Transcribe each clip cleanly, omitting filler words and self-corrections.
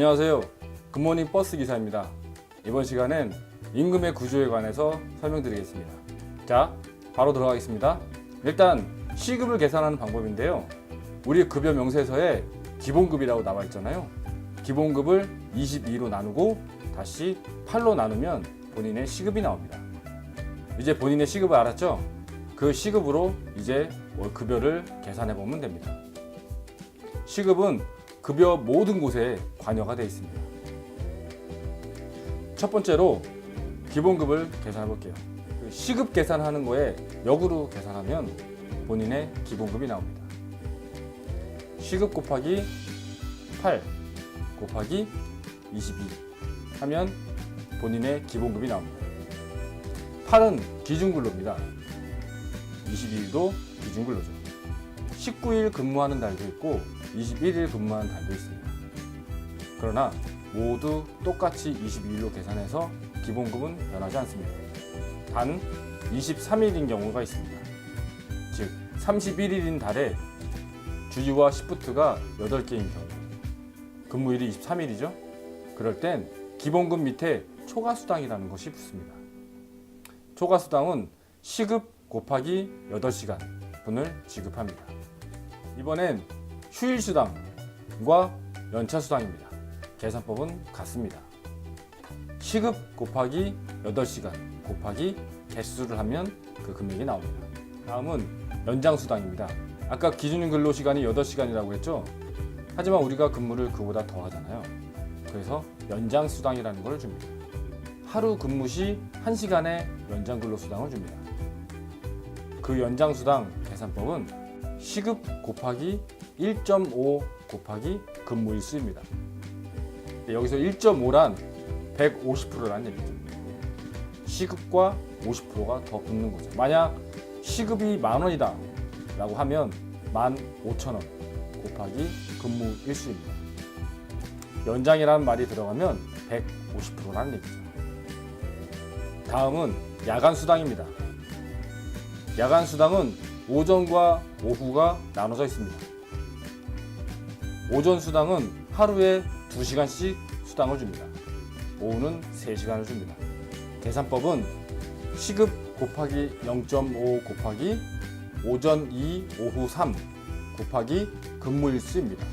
안녕하세요. 굿모닝 버스 기사입니다. 이번 시간엔 임금의 구조에 관해서 설명드리겠습니다. 자, 바로 들어가겠습니다. 일단 시급을 계산하는 방법인데요. 우리 급여 명세서에 기본급이라고 나와 있잖아요. 기본급을 22로 나누고 다시 8로 나누면 본인의 시급이 나옵니다. 이제 본인의 시급을 알았죠? 그 시급으로 이제 급여를 계산해 보면 됩니다. 시급은 급여 모든 곳에 관여가 되어 있습니다. 첫 번째로 기본급을 계산해 볼게요. 시급 계산하는 거에 역으로 계산하면 본인의 기본급이 나옵니다. 시급 곱하기 8 곱하기 22 하면 본인의 기본급이 나옵니다. 8은 기준근로입니다. 22일도 기준근로죠. 19일 근무하는 달도 있고 21일 근무하는 달도 있습니다. 그러나 모두 똑같이 22일로 계산해서 기본급은 변하지 않습니다. 단 23일인 경우가 있습니다. 즉 31일인 달에 주휴와 시프트가 8개인 경우, 근무일이 23일이죠. 그럴 땐 기본급 밑에 초과수당이라는 것이 붙습니다. 초과수당은 시급 곱하기 8시간 분을 지급합니다. 이번엔 휴일수당과 연차수당입니다. 계산법은 같습니다. 시급 곱하기 8시간 곱하기 개수를 하면 그 금액이 나옵니다. 다음은 연장수당입니다. 아까 기준 근로시간이 8시간이라고 했죠? 하지만 우리가 근무를 그보다 더 하잖아요. 그래서 연장수당이라는 걸 줍니다. 하루 근무 시 1시간의 연장근로수당을 줍니다. 그 연장수당 계산법은 시급 곱하기 1.5 곱하기 근무일수입니다. 여기서 1.5란 150%라는 얘기죠. 시급과 50%가 더 붙는 거죠. 만약 시급이 10,000원이다 라고 하면 15,000원 곱하기 근무일수입니다. 연장이라는 말이 들어가면 150%라는 얘기죠. 다음은 야간수당입니다. 야간수당은 오전과 오후가 나눠져 있습니다. 오전 수당은 하루에 2시간씩 수당을 줍니다. 오후는 3시간을 줍니다. 계산법은 시급 곱하기 0.5 곱하기 오전 2, 오후 3 곱하기 근무일수입니다.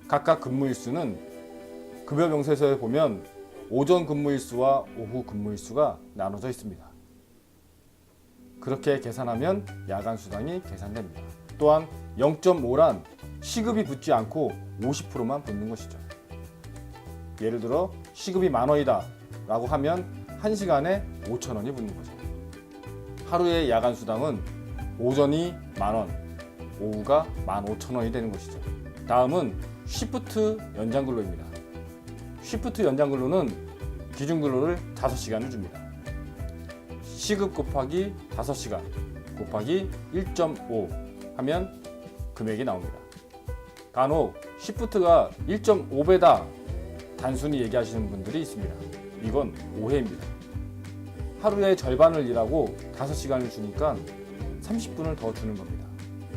각각 근무일수는 급여 명세서에 보면 오전 근무일수와 오후 근무일수가 나눠져 있습니다. 그렇게 계산하면 야간수당이 계산됩니다. 또한 0.5란 시급이 붙지 않고 50%만 붙는 것이죠. 예를 들어 시급이 10,000원이다 라고 하면 1시간에 5,000원이 붙는 거죠. 하루의 야간수당은 오전이 10,000원, 오후가 15,000원이 되는 것이죠. 다음은 시프트 연장근로입니다. 시프트 연장근로는 기준근로를 5시간을 줍니다. 시급 곱하기 5시간 곱하기 1.5 하면 금액이 나옵니다. 간혹 시프트가 1.5배다 단순히 얘기하시는 분들이 있습니다. 이건 오해입니다. 하루에 절반을 일하고 5시간을 주니까 30분을 더 주는 겁니다.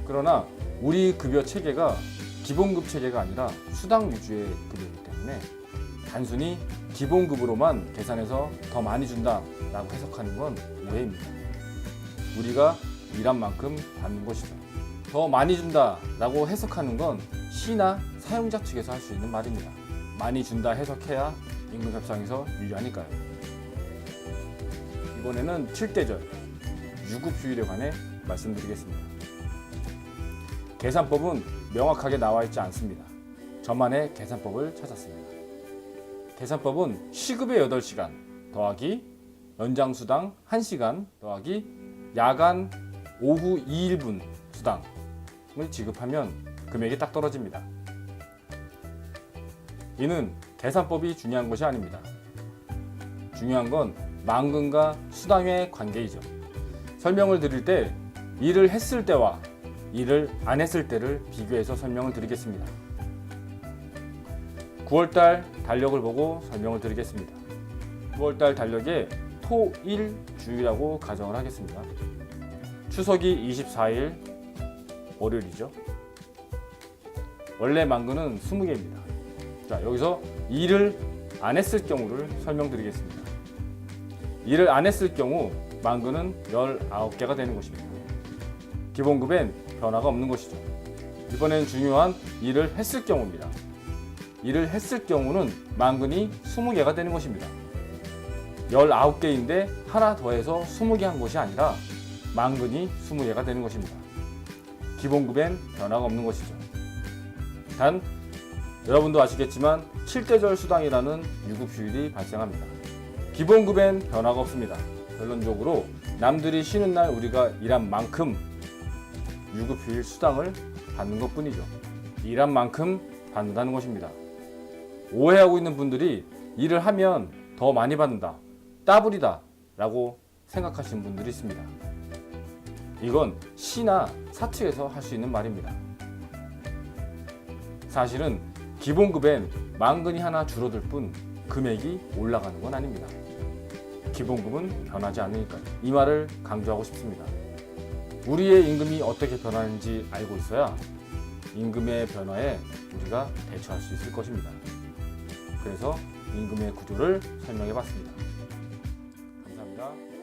그러나 우리 급여 체계가 기본급 체계가 아니라 수당 위주의 급여이기 때문에 단순히 기본급으로만 계산해서 더 많이 준다 라고 해석하는 건 오해입니다. 우리가 일한 만큼 받는 것이죠. 더 많이 준다 라고 해석하는 건 시나 사용자 측에서 할 수 있는 말입니다. 많이 준다 해석해야 임금 협상에서 유리하니까요. 이번에는 7대절 유급 휴일에 관해 말씀드리겠습니다. 계산법은 명확하게 나와 있지 않습니다. 저만의 계산법을 찾았습니다. 계산법은 시급의 8시간 더하기 연장수당 1시간 더하기 야간 오후 2일분 수당을 지급하면 금액이 딱 떨어집니다. 이는 계산법이 중요한 것이 아닙니다. 중요한 건 만금과 수당의 관계이죠. 설명을 드릴 때 일을 했을 때와 일을 안 했을 때를 비교해서 설명을 드리겠습니다. 9월달 달력을 보고 설명을 드리겠습니다. 9월달 달력에 토, 일, 주일이라고 가정을 하겠습니다. 추석이 24일 월요일이죠. 원래 만근은 20개입니다. 자, 여기서 일을 안 했을 경우를 설명드리겠습니다. 일을 안 했을 경우 만근은 19개가 되는 것입니다. 기본급엔 변화가 없는 것이죠. 이번엔 중요한 일을 했을 경우입니다. 일을 했을 경우는 만근이 20개가 되는 것입니다. 19개인데 하나 더해서 20개 한 것이 아니라 만근이 20개가 되는 것입니다. 기본급엔 변화가 없는 것이죠. 단 여러분도 아시겠지만 7대절 수당이라는 유급휴일이 발생합니다. 기본급엔 변화가 없습니다. 결론적으로 남들이 쉬는 날 우리가 일한 만큼 유급휴일 수당을 받는 것뿐이죠. 일한 만큼 받는다는 것입니다. 오해하고 있는 분들이 일을 하면 더 많이 받는다, 따블이다 라고 생각하시는 분들이 있습니다. 이건 시나 사측에서 할 수 있는 말입니다. 사실은 기본급엔 만근이 하나 줄어들 뿐 금액이 올라가는 건 아닙니다. 기본급은 변하지 않으니까요. 이 말을 강조하고 싶습니다. 우리의 임금이 어떻게 변하는지 알고 있어야 임금의 변화에 우리가 대처할 수 있을 것입니다. 그래서 임금의 구조를 설명해 봤습니다. 감사합니다.